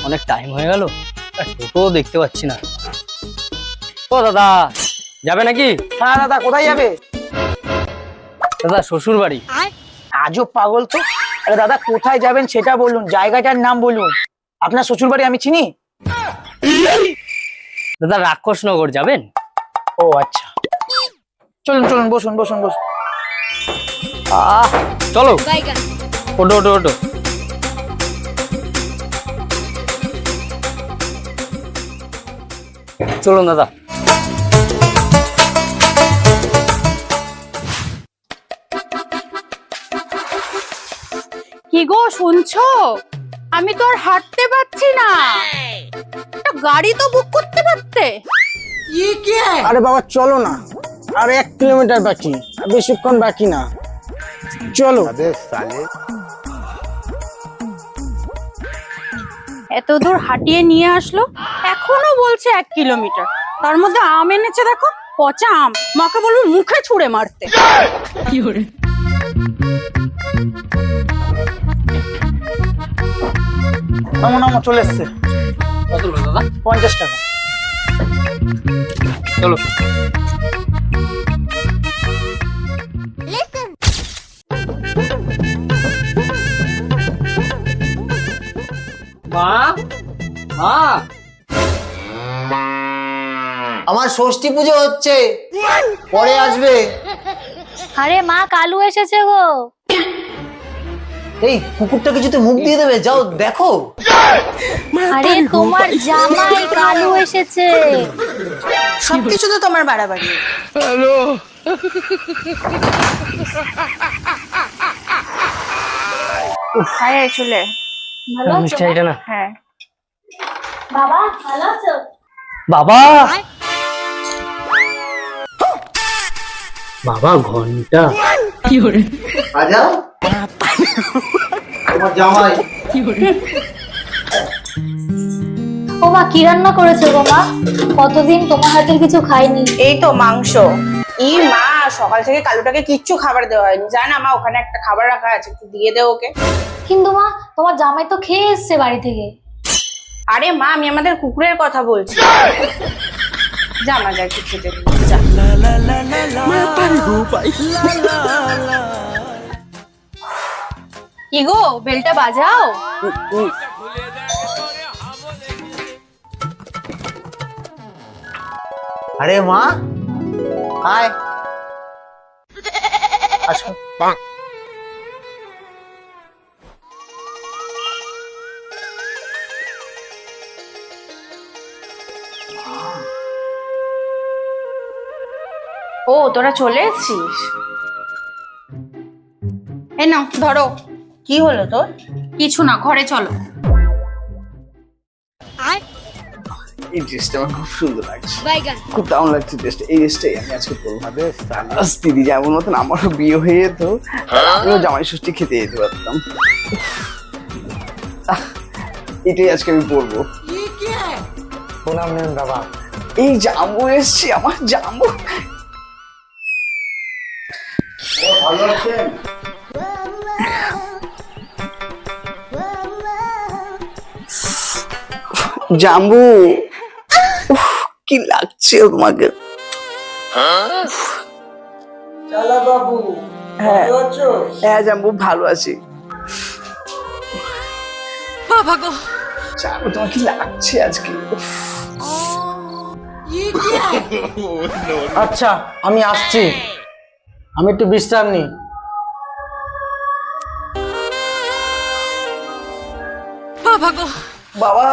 অনেক টাইম হয়ে গেল, টোটো দেখতে পাচ্ছি না। ও দাদা, যাবে নাকি? হ্যাঁ দাদা, কোথায় যাবে? দাদা শ্বশুর বাড়ি। আজও পাগল তো। আরে দাদা, কোথায় যাবেন সেটা বলুন, জায়গাটার নাম বলুন। আপনার শ্বশুর বাড়ি আমি চিনি। দাদা রাক্ষসনগর যাবেন? ও আচ্ছা, চলুন চলুন, বসুন বসুন বসুন। চলো, ওটো ওটো ওটো। চলুন দাদা। কি গো শুনছো? আমি তো আর হাঁটতে পারছি না, একটা গাড়ি তো বুক করতে পারতে। আরে বাবা চলো না, আর 1 কিলোমিটার বাকি, আর বেশিক্ষণ বাকি না, চলো। এত দূর হাঁটিয়ে নিয়ে আসলো, এখনো বলছে 1 কিলোমিটার। তার মধ্যে আম এনেছে, দেখো পচা আম। মাকে বলবো মুখে ছুঁড়ে মারতে। নামো নামো, চলে এসছে। কত হলো দাদা? 50 টাকা। চলো। মা, মা, আমার ষষ্ঠী পুজো হচ্ছে, পরে আসবে। আরে মা, কালু এসেছে গো। এই কুকুরটা কিছুতে মুখ দিয়ে দেবে, যাও দেখো। আরে তোমার জামাই কালু এসেছে। সবকিছু তো তোমার বাড়াবাড়ি। হ্যাঁ চলে। ভালো আছো? মিষ্টি এটা না। হ্যাঁ বাবা ভালো আছো? বাবা, বাবা ঘন্টা। আজা তোমার জামাই। ও মা, কি রান্না করেছো গো মা? কতদিন তোমার হাতের কিছু খাইনি। এই তো মাংস। ই মা, সকাল থেকে কালুটাকে কিচ্ছু খাবার দেওয়া হয়নি। জানা মা, ওখানে একটা খাবার রাখা আছে, একটু দিয়ে দে ওকে। কিন্তু মা, তোমার জামাই তো খেয়ে এসছে বাড়ি থেকে। আরে মা, আমি আমাদের কুকুরের কথা বলছি। যা মা, যা একটু খেতে দে, যা। কি গো, বেলটা বাজাও। আরে মা, হায়। আসো। ও, তোরা চলে এসেছিস? এই নাও ধরো। কি হলো তোর? কিছু না, ঘরে চলো। এই ড্রেসটা আমার খুব সুন্দর লাগছে, খুব দারুণ লাগছে ড্রেসটা। এই ড্রেসটাই আমি আজকে পরবো। দিদি যেমন মতন আমারও বিয়ে হয়ে যেত, আমিও জামাই ষষ্ঠী খেতে যেতে পারতাম। এটাই আজকে আমি পরবো। প্রণাম নেন বাবা। এই জামু এসছে, আমার জামু। ভালো আছেন? জাম্বু, কি লাগছে তোমাকে? চালা বাবু, হ্যাঁ ভালো আছো? হ্যাঁ জাম্বু, ভালো আছি। বাবা গো, জাম্বু তোমার কি লাগছে আজকে? আচ্ছা, আমি আসছি, আমি একটু বিশ্রাম নিই। বাবা